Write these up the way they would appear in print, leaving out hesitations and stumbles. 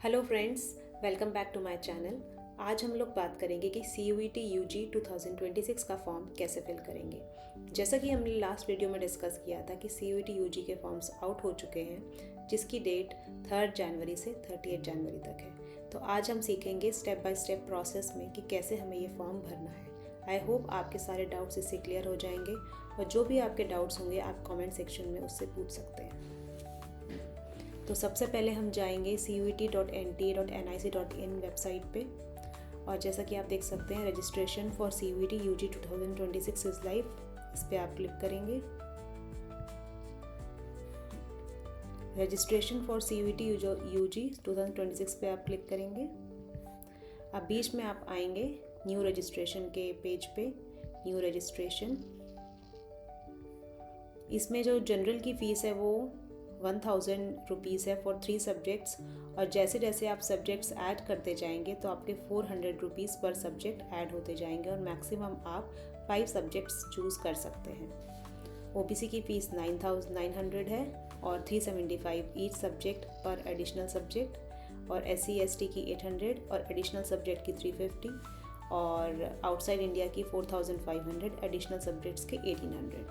Hello friends, welcome back to my channel. आज हम लोग बात करेंगे कि CUET UG 2026 का फॉर्म कैसे फिल करेंगे। जैसा कि हमने लास्ट वीडियो में डिस्कस किया था कि CUET UG के फॉर्म्स आउट हो चुके हैं, जिसकी डेट 3 जनवरी से 38 जनवरी तक है। तो आज हम सीखेंगे स्टेप बाय स्टेप प्रोसेस में कि कैसे हमें ये फॉर्म भरना है। आई होप आपके सारे डाउट्स इससे क्लियर हो जाएंगे और जो भी आपके डाउट्स होंगे आप कमेंट सेक्शन में उससे पूछ सकते हैं। तो सबसे पहले हम जाएंगे CUET.NTA.NIC.in वेबसाइट पे और जैसा कि आप देख सकते हैं registration for CUET UG 2026 is live, इस पर आप क्लिक करेंगे। रजिस्ट्रेशन फॉर CUET UG 2026 पे आप क्लिक करेंगे। अब बीच में आप आएंगे न्यू रजिस्ट्रेशन के पेज पे, न्यू रजिस्ट्रेशन। इसमें जो जनरल की फ़ीस है वो 1000 रुपीज़ है फॉर 3 सब्जेक्ट्स और जैसे जैसे आप सब्जेक्ट्स ऐड करते जाएंगे तो आपके 400 रुपीज़ पर सब्जेक्ट ऐड होते जाएंगे और मैक्सिमम आप 5 सब्जेक्ट्स चूज़ कर सकते हैं। OBC की फ़ीस 9900 है और 375 ईच सब्जेक्ट पर एडिशनल सब्जेक्ट और SC ST की 800 और एडिशनल सब्जेक्ट की 350 और आउटसाइड इंडिया की 4500 एडिशनल सब्जेक्ट्स के 1800।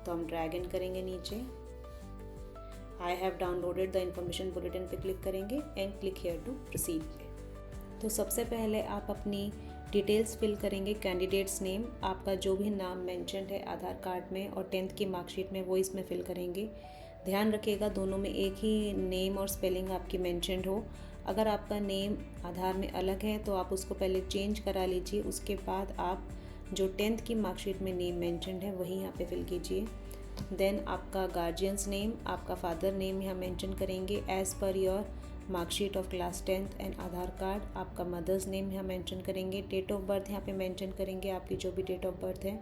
तो हम ड्रैग इन करेंगे नीचे, I have downloaded the information bulletin पे क्लिक करेंगे and click here to proceed पे। तो सबसे पहले आप अपनी डिटेल्स फिल करेंगे। कैंडिडेट्स नेम, आपका जो भी नाम मेंशन्ड है आधार कार्ड में और 10th की मार्कशीट में वो इसमें फिल करेंगे। ध्यान रखिएगा दोनों में एक ही नेम और स्पेलिंग आपकी मेंशन्ड हो। अगर आपका नेम आधार में अलग है तो आप उसको पहले चेंज करा लीजिए, उसके बाद आप जो 10th की मार्कशीट में नेम मेंशन्ड है वही यहाँ पे फिल कीजिए। देन आपका गार्जियंस नेम, आपका फादर नेम यहाँ मेंशन करेंगे as per your marksheet of class 10th and Aadhaar card. आपका मदर्स नेम यहाँ मेंशन करेंगे। डेट ऑफ बर्थ यहाँ पे मेंशन करेंगे, आपकी जो भी डेट ऑफ बर्थ है।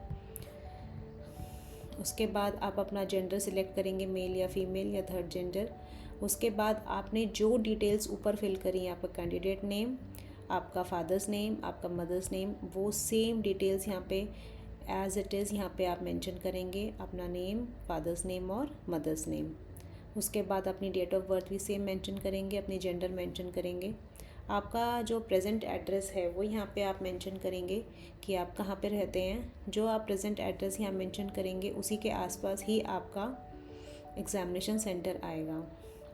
उसके बाद आप अपना जेंडर सिलेक्ट करेंगे, मेल या फीमेल या थर्ड जेंडर। उसके बाद आपने जो डिटेल्स ऊपर फिल करी हैं, आपका कैंडिडेट नेम, आपका फादर्स नेम, आपका मदर्स नेम, वो सेम डिटेल्स यहाँ पे एज़ इट इज़ यहाँ पे आप मेंशन करेंगे, अपना नेम, फादर्स नेम और मदर्स नेम। उसके बाद अपनी डेट ऑफ बर्थ भी सेम मेंशन करेंगे, अपनी जेंडर मेंशन करेंगे। आपका जो प्रेजेंट एड्रेस है वो यहाँ पे आप मेंशन करेंगे कि आप कहाँ पे रहते हैं। जो आप प्रेजेंट एड्रेस यहाँ मेंशन करेंगे उसी के आसपास ही आपका एग्ज़ामिनेशन सेंटर आएगा।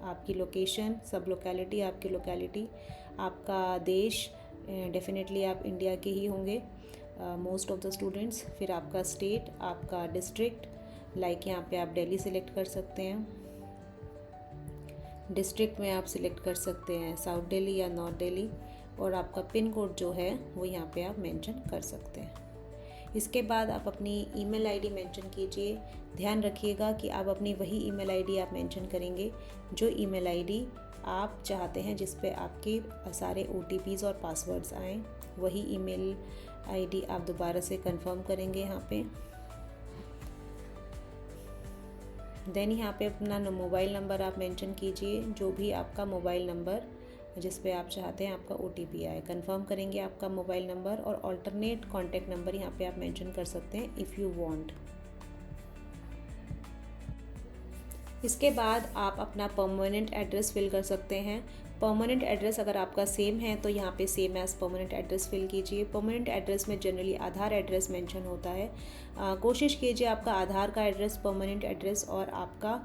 आपकी लोकेशन, सब लोकेलिटी, आपकी लोकेलिटी, आपका देश, डेफिनेटली आप इंडिया के ही होंगे मोस्ट ऑफ द स्टूडेंट्स। फिर आपका स्टेट, आपका डिस्ट्रिक्ट, लाइक यहाँ पे आप दिल्ली सिलेक्ट कर सकते हैं। डिस्ट्रिक्ट में आप सिलेक्ट कर सकते हैं साउथ दिल्ली या नॉर्थ दिल्ली और आपका पिन कोड जो है वो यहाँ पे आप मेंशन कर सकते हैं। इसके बाद आप अपनी ईमेल आईडी मेंशन कीजिए। ध्यान रखिएगा कि आप अपनी वही ईमेल आईडी आप मेंशन करेंगे जो ईमेल आईडी आप चाहते हैं जिस पे आपके सारे OTPs और पासवर्ड्स आएँ। वही ईमेल आईडी आप दोबारा से कंफर्म करेंगे यहाँ पे। देन यहाँ पे अपना मोबाइल नंबर आप मेंशन कीजिए, जो भी आपका मोबाइल नंबर जिस पे आप चाहते हैं आपका OTP आए। कंफर्म करेंगे आपका मोबाइल नंबर और अल्टरनेट कॉन्टैक्ट नंबर यहाँ पे आप मेंशन कर सकते हैं इफ़ यू वांट। इसके बाद आप अपना परमानेंट एड्रेस फिल कर सकते हैं। परमानेंट एड्रेस अगर आपका सेम है तो यहाँ पे same as permanent address fill कीजिए। परमानेंट एड्रेस में जनरली आधार एड्रेस मेंशन होता है। कोशिश कीजिए आपका आधार का एड्रेस, परमानेंट एड्रेस और आपका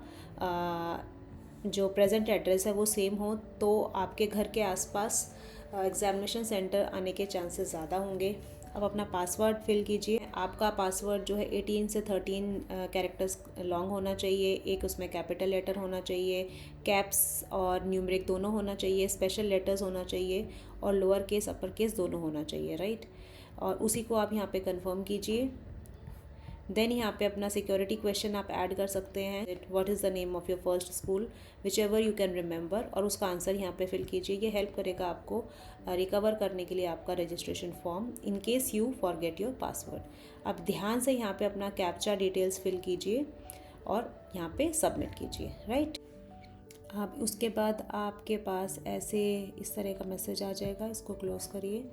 जो प्रेजेंट एड्रेस है वो सेम हो, तो आपके घर के आसपास एग्ज़ामिनेशन सेंटर आने के चांसेस ज़्यादा होंगे। अब अपना पासवर्ड फिल कीजिए। आपका पासवर्ड जो है 18 से 13 कैरेक्टर्स लॉन्ग होना चाहिए। एक उसमें कैपिटल लेटर होना चाहिए, कैप्स और न्यूमरिक दोनों होना चाहिए, स्पेशल लेटर्स होना चाहिए और लोअर केस अपर केस दोनों होना चाहिए, राइट। और उसी को आप यहाँ पे कंफर्म कीजिए। देन यहाँ पे अपना सिक्योरिटी क्वेश्चन आप ऐड कर सकते हैं, what is the name of your first school, which ever you can remember, और उसका आंसर यहाँ पे फिल कीजिए। ये हेल्प करेगा आपको रिकवर करने के लिए आपका registration form in case you forget your password. अब ध्यान से यहाँ पे अपना कैप्चा डिटेल्स फिल कीजिए और यहाँ पे सबमिट कीजिए, राइट। अब उसके बाद आपके पास ऐसे इस तरह का मैसेज आ जाएगा, इसको क्लोज़ करिए।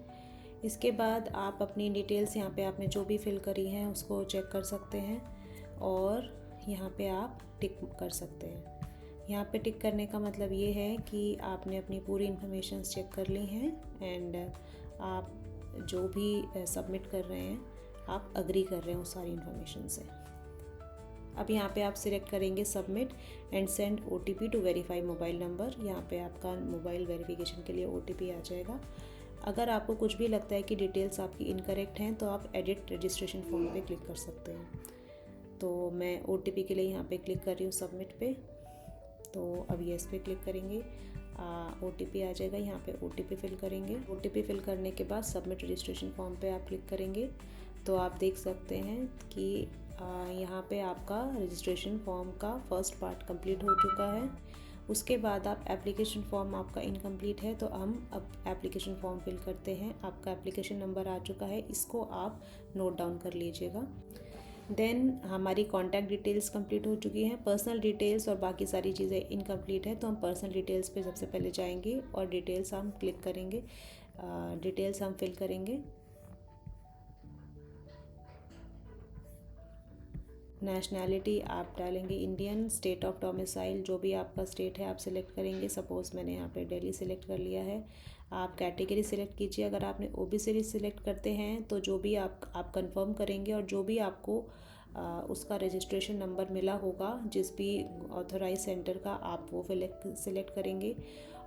इसके बाद आप अपनी डिटेल्स यहाँ पे आपने जो भी फिल करी हैं उसको चेक कर सकते हैं और यहाँ पे आप टिक कर सकते हैं। यहाँ पे टिक करने का मतलब ये है कि आपने अपनी पूरी इन्फॉर्मेशन चेक कर ली हैं एंड आप जो भी सबमिट कर रहे हैं आप अग्री कर रहे हैं उस सारी इन्फॉर्मेशन से। अब यहाँ पे आप सिलेक्ट करेंगे submit and send OTP to verify mobile number. यहाँ पे आपका मोबाइल वेरिफिकेशन के लिए OTP आ जाएगा। अगर आपको कुछ भी लगता है कि डिटेल्स आपकी इनकरेक्ट हैं तो आप एडिट रजिस्ट्रेशन फॉर्म पे क्लिक कर सकते हैं। तो मैं OTP के लिए यहाँ पे क्लिक कर रही हूँ सबमिट पे। तो अब येस पे क्लिक करेंगे, OTP आ जाएगा। यहाँ पे OTP फिल करेंगे। OTP फिल करने के बाद सबमिट रजिस्ट्रेशन फॉर्म पे आप क्लिक करेंगे तो आप देख सकते हैं कि यहाँ पे आपका रजिस्ट्रेशन फॉर्म का फर्स्ट पार्ट कंप्लीट हो चुका है। उसके बाद आप एप्लीकेशन फॉर्म आपका इनकम्प्लीट है तो हम अब एप्लीकेशन फॉर्म फिल करते हैं। आपका एप्लीकेशन नंबर आ चुका है, इसको आप नोट डाउन कर लीजिएगा। देन हमारी कॉन्टैक्ट डिटेल्स कंप्लीट हो चुकी हैं। पर्सनल डिटेल्स और बाकी सारी चीज़ें इनकम्प्लीट है तो हम पर्सनल डिटेल्स पे सबसे पहले जाएंगे और डिटेल्स हम क्लिक करेंगे, डिटेल्स हम फिल करेंगे। नेशनैलिटी आप डालेंगे इंडियन। स्टेट ऑफ डोमिसाइल जो भी आपका स्टेट है आप सिलेक्ट करेंगे। सपोज़ मैंने यहाँ पे दिल्ली सिलेक्ट कर लिया है। आप कैटेगरी सिलेक्ट कीजिए। अगर आपने OBC सिलेक्ट करते हैं तो जो भी आप कंफर्म करेंगे और जो भी आपको उसका रजिस्ट्रेशन नंबर मिला होगा जिस भी ऑथोराइज सेंटर का आप वो सिलेक्ट करेंगे।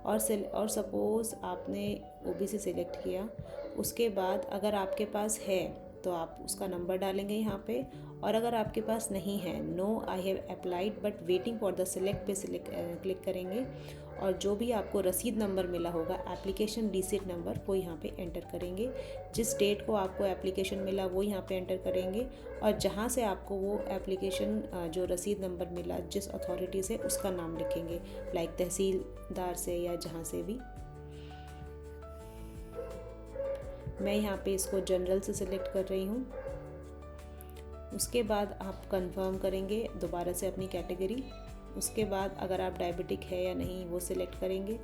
और सपोज़ आपने OBC सिलेक्ट किया, उसके बाद अगर आपके पास है तो आप उसका नंबर डालेंगे यहाँ पे। और अगर आपके पास नहीं है, no I have applied but waiting for the select पे क्लिक करेंगे और जो भी आपको रसीद नंबर मिला होगा एप्लीकेशन रिसीट नंबर वो यहाँ पे एंटर करेंगे। जिस डेट को आपको एप्लीकेशन मिला वो यहाँ पे एंटर करेंगे और जहाँ से आपको वो एप्लीकेशन जो रसीद नंबर मिला जिस अथॉरिटी से उसका नाम लिखेंगे, लाइक तहसीलदार से या जहाँ से भी। मैं यहाँ पे इसको जनरल से सिलेक्ट कर रही हूँ। उसके बाद आप कंफर्म करेंगे दोबारा से अपनी कैटेगरी। उसके बाद अगर आप डायबिटिक है या नहीं वो सिलेक्ट करेंगे।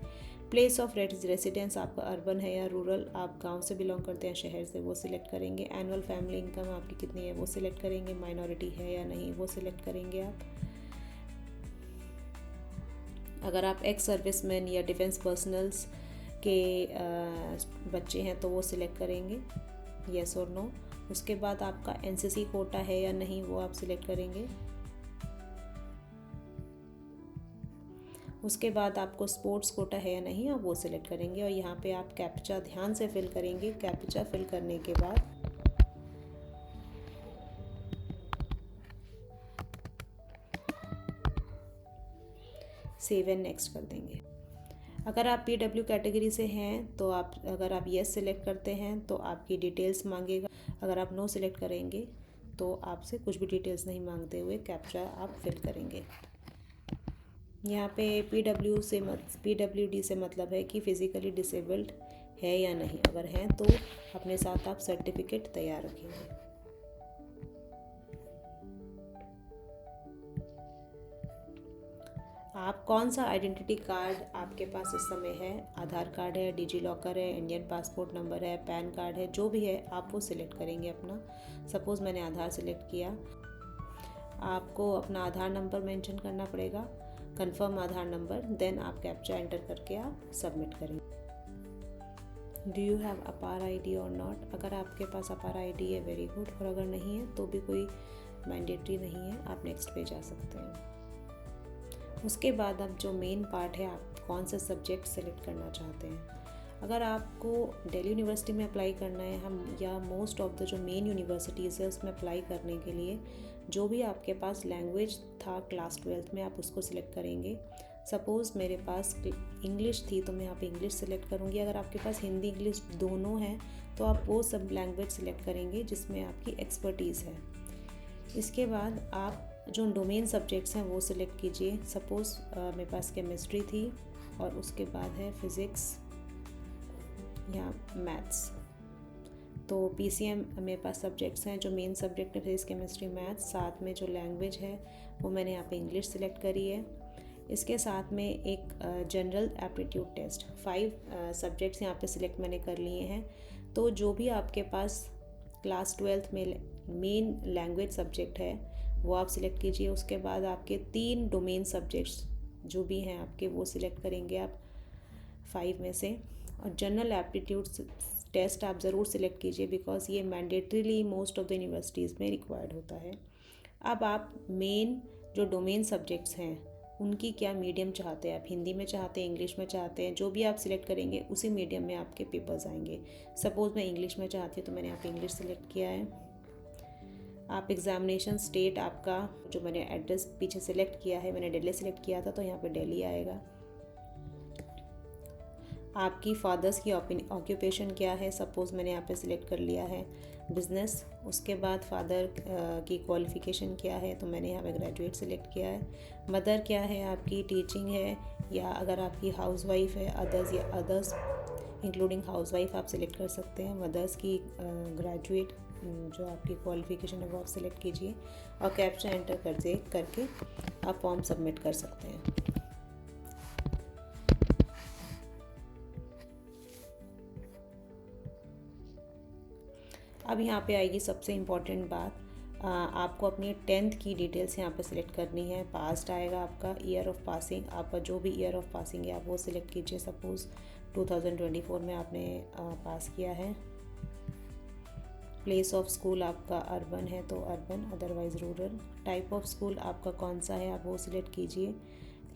प्लेस ऑफ रेसिडेंस आपका अर्बन है या रूरल, आप गांव से बिलोंग करते हैं शहर से, वो सिलेक्ट करेंगे। एनुअल फैमिली इनकम आपकी कितनी है वो सिलेक्ट करेंगे। माइनॉरिटी है या नहीं वो सिलेक्ट करेंगे आप। अगर आप एक्स सर्विसमैन या डिफेंस पर्सनल्स के बच्चे हैं तो वो सिलेक्ट करेंगे, येस और नो। उसके बाद आपका NCC कोटा है या नहीं वो आप सिलेक्ट करेंगे। उसके बाद आपको स्पोर्ट्स कोटा है या नहीं आप वो सिलेक्ट करेंगे और यहाँ पे आप कैप्चा ध्यान से फिल करेंगे। कैप्चा फिल करने के बाद सेव एंड नेक्स्ट कर देंगे। अगर आप PW कैटेगरी से हैं तो अगर आप येस सिलेक्ट करते हैं तो आपकी डिटेल्स मांगेगा। अगर आप नो सिलेक्ट करेंगे तो आपसे कुछ भी डिटेल्स नहीं मांगते हुए कैप्चा आप फिल करेंगे। यहाँ पे PWD से मतलब है कि फिज़िकली डिसेबल्ड है या नहीं। अगर हैं तो अपने साथ आप सर्टिफिकेट तैयार रखेंगे। आप कौन सा आइडेंटिटी कार्ड आपके पास इस समय है, आधार कार्ड है, डिजी लॉकर है, इंडियन पासपोर्ट नंबर है, पैन कार्ड है, जो भी है आप वो सिलेक्ट करेंगे अपना। सपोज़ मैंने आधार सिलेक्ट किया। आपको अपना आधार नंबर मेंशन करना पड़ेगा, कंफर्म आधार नंबर, देन आप कैप्चा एंटर करके आप सबमिट करेंगे। डू यू हैव अपार ID और नॉट। अगर आपके पास अपार ID है वेरी गुड, और अगर नहीं है तो भी कोई मैंडेटरी नहीं है, आप नेक्स्ट पे जा सकते हैं। उसके बाद अब जो मेन पार्ट है, आप कौन सा सब्जेक्ट सेलेक्ट करना चाहते हैं। अगर आपको दिल्ली यूनिवर्सिटी में अप्लाई करना है या मोस्ट ऑफ द जो मेन यूनिवर्सिटीज़ है उसमें अप्लाई करने के लिए जो भी आपके पास लैंग्वेज था क्लास 12th में आप उसको सिलेक्ट करेंगे। सपोज़ मेरे पास इंग्लिश थी तो मैं यहाँ पे इंग्लिश सेलेक्ट करूँगी। अगर आपके पास हिंदी इंग्लिश दोनों हैं तो आप वो सब लैंग्वेज सेलेक्ट करेंगे जिसमें आपकी एक्सपर्टीज़ है। इसके बाद आप जो डोमेन सब्जेक्ट्स हैं वो सिलेक्ट कीजिए। सपोज़ मेरे पास केमिस्ट्री थी और उसके बाद है फिज़िक्स या मैथ्स, तो PCM मेरे पास सब्जेक्ट्स हैं जो मेन सब्जेक्ट है, फिज़िक्स केमिस्ट्री मैथ्स। साथ में जो लैंग्वेज है वो मैंने यहाँ पे इंग्लिश सिलेक्ट करी है। इसके साथ में एक जनरल एप्टीट्यूड टेस्ट, 5 सब्जेक्ट्स यहाँ पे सिलेक्ट मैंने कर लिए हैं। तो जो भी आपके पास क्लास 12th में मेन लैंग्वेज सब्जेक्ट है वो आप सिलेक्ट कीजिए। उसके बाद आपके 3 डोमेन सब्जेक्ट्स जो भी हैं आपके वो सिलेक्ट करेंगे आप 5 में से। और जनरल एप्टीट्यूड टेस्ट आप ज़रूर सिलेक्ट कीजिए बिकॉज ये mandatorily most of the universities में रिक्वायर्ड होता है। अब आप मेन जो डोमेन सब्जेक्ट्स हैं उनकी क्या मीडियम चाहते हैं, आप हिंदी में चाहते हैं, इंग्लिश में चाहते हैं, जो भी आप सिलेक्ट करेंगे उसी मीडियम में आपके पेपर्स आएंगे। सपोज़ मैं इंग्लिश में चाहती हूँ तो मैंने यहाँ पे इंग्लिश सिलेक्ट किया है। आप एग्ज़ामिनेशन स्टेट आपका जो मैंने एड्रेस पीछे सिलेक्ट किया है, मैंने दिल्ली सिलेक्ट किया था तो यहाँ पे दिल्ली आएगा। आपकी फादर्स की ऑक्यूपेशन क्या है, सपोज़ मैंने यहाँ पे सिलेक्ट कर लिया है बिज़नेस। उसके बाद फादर की क्वालिफ़िकेशन क्या है तो मैंने यहाँ पे ग्रेजुएट सिलेक्ट किया है। मदर क्या है आपकी, टीचिंग है, या अगर आपकी हाउसवाइफ है अदर्स या अदर्स इंक्लूडिंग हाउसवाइफ आप सिलेक्ट कर सकते हैं। मदर्स की ग्रेजुएट जो आपकी क्वालिफ़िकेशन है वो आप सिलेक्ट कीजिए और कैप्चा एंटर करके आप फॉर्म सबमिट कर सकते हैं। अब यहाँ पे आएगी सबसे इम्पॉर्टेंट बात, आपको अपनी 10th की डिटेल्स यहाँ पे सिलेक्ट करनी है। पास्ट आएगा आपका, ईयर ऑफ पासिंग, आपका जो भी ईयर ऑफ पासिंग है आप वो सिलेक्ट कीजिए। सपोज़ 2024 में आपने पास किया है। प्लेस ऑफ स्कूल आपका अर्बन है तो urban, otherwise rural. Type of school आपका कौन सा है आप वो सिलेक्ट कीजिए।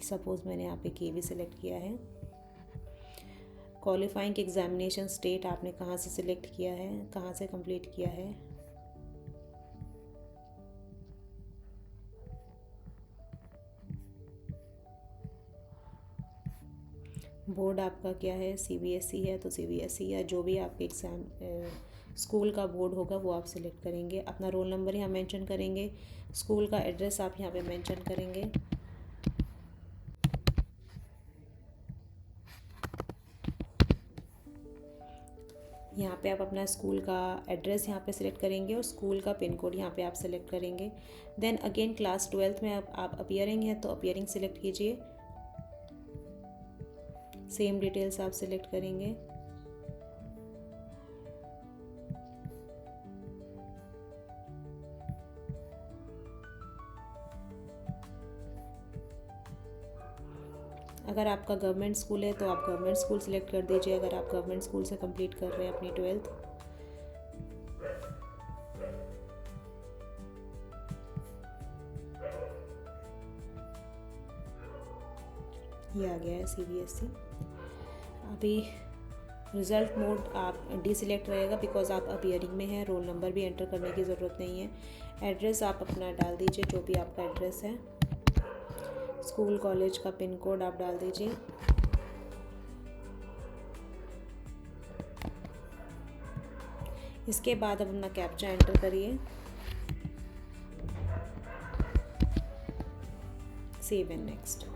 सपोज़ मैंने यहाँ पे केवी सिलेक्ट किया है। क्वालिफाइंग एग्जामिनेशन स्टेट आपने कहाँ से सिलेक्ट किया है, कहाँ से कंप्लीट किया है। बोर्ड आपका क्या है, सीबीएसई है तो सीबीएसई, या जो भी आपके एग्ज़ाम स्कूल का बोर्ड होगा वो आप सिलेक्ट करेंगे। अपना रोल नंबर यहाँ मेंशन करेंगे। स्कूल का एड्रेस आप यहाँ पे मेंशन करेंगे। यहाँ पे आप अपना स्कूल का एड्रेस यहाँ पे सिलेक्ट करेंगे और स्कूल का पिन कोड यहाँ पे आप सिलेक्ट करेंगे। देन अगेन क्लास 12th में आप अपीयरिंग है तो अपीयरिंग सिलेक्ट कीजिए। सेम डिटेल्स आप सिलेक्ट करेंगे। अगर आपका गवर्नमेंट स्कूल है तो आप गवर्नमेंट स्कूल सिलेक्ट कर दीजिए, अगर आप गवर्नमेंट स्कूल से कंप्लीट कर रहे हैं अपनी 12th। ये आ गया है सीबीएसई। अभी रिज़ल्ट मोड आप डी सिलेक्ट रहेगा बिकॉज आप अपीयरिंग में हैं। रोल नंबर भी एंटर करने की ज़रूरत नहीं है। एड्रेस आप अपना डाल दीजिए, जो भी आपका एड्रेस है। स्कूल कॉलेज का पिन कोड आप डाल दीजिए। इसके बाद अब अपना कैप्चा एंटर करिए। Save and next.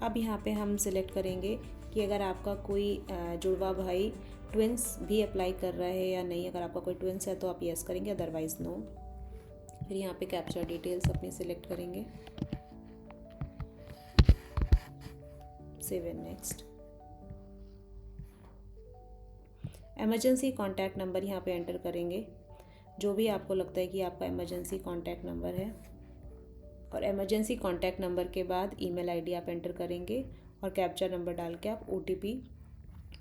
अब यहाँ पे हम सिलेक्ट करेंगे कि अगर आपका कोई जुड़वा भाई ट्विंस भी अप्लाई कर रहा है या नहीं। अगर आपका कोई ट्विंस है तो आप यस करेंगे, अदरवाइज़ नो। फिर यहाँ पे कैप्चा डिटेल्स अपनी सिलेक्ट करेंगे। Save and next. Emergency contact number यहाँ पे एंटर करेंगे, जो भी आपको लगता है कि आपका इमरजेंसी कॉन्टैक्ट नंबर है। और इमरजेंसी कॉन्टैक्ट नंबर के बाद ईमेल आईडी आप एंटर करेंगे और कैप्चा नंबर डाल के आप ओटीपी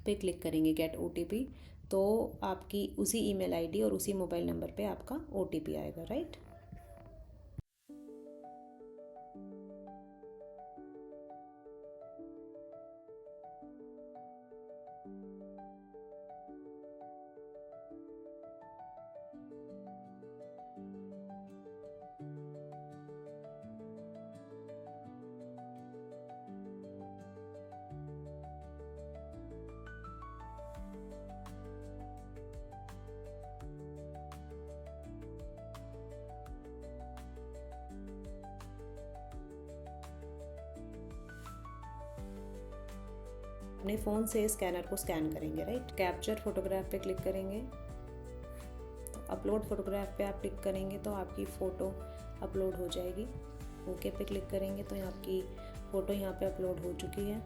पे क्लिक करेंगे, गेट ओटीपी। तो आपकी उसी ईमेल आईडी और उसी मोबाइल नंबर पे आपका ओटीपी आएगा, राइट। अपने फ़ोन से स्कैनर को स्कैन करेंगे, राइट। कैप्चर फोटोग्राफ पे क्लिक करेंगे तो अपलोड फोटोग्राफ पे आप क्लिक करेंगे तो आपकी फ़ोटो अपलोड हो जाएगी। ओके पे क्लिक करेंगे तो आपकी फ़ोटो यहाँ पे अपलोड हो चुकी है।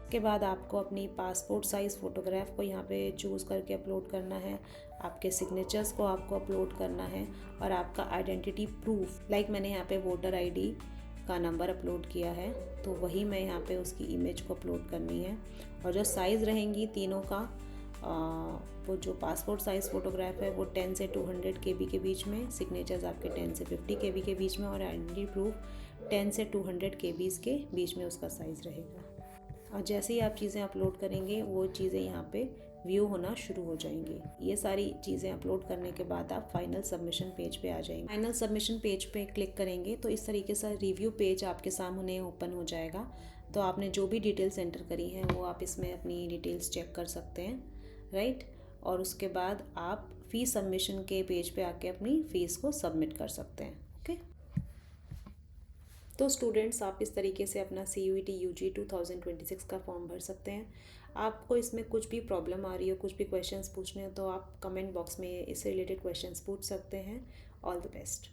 उसके बाद आपको अपनी पासपोर्ट साइज़ फ़ोटोग्राफ को यहाँ पे चूज़ करके अपलोड करना है। आपके सिग्नेचर्स को आपको अपलोड करना है और आपका आइडेंटिटी प्रूफ, लाइक मैंने यहाँ पे वोटर आईडी का नंबर अपलोड किया है, तो वही मैं यहाँ पे उसकी इमेज को अपलोड करनी है। और जो साइज़ रहेंगी तीनों का, वो जो पासपोर्ट साइज़ फ़ोटोग्राफ है वो 10 से 200 KB के बीच में, सिग्नेचर्स आपके 10 से 50 KB के बीच में, और आइडेंटिटी प्रूफ 10 से 200 KB के बीच में उसका साइज़ रहेगा। और जैसे ही आप चीज़ें अपलोड करेंगे वो चीज़ें यहाँ पे व्यू होना शुरू हो जाएंगी। ये सारी चीज़ें अपलोड करने के बाद आप फाइनल सबमिशन पेज पे आ जाएंगे। फाइनल सबमिशन पेज पे क्लिक करेंगे तो इस तरीके से रिव्यू पेज आपके सामने ओपन हो जाएगा। तो आपने जो भी डिटेल्स एंटर करी हैं वो आप इसमें अपनी डिटेल्स चेक कर सकते हैं, राइट। और उसके बाद आप फ़ीस सबमिशन के पेज पे आके अपनी फ़ीस को सबमिट कर सकते हैं। ओके, तो स्टूडेंट्स आप इस तरीके से अपना CUET UG 2026 का फॉर्म भर सकते हैं। आपको इसमें कुछ भी प्रॉब्लम आ रही हो, कुछ भी क्वेश्चंस पूछने हो, तो आप कमेंट बॉक्स में इससे रिलेटेड क्वेश्चंस पूछ सकते हैं। All the best.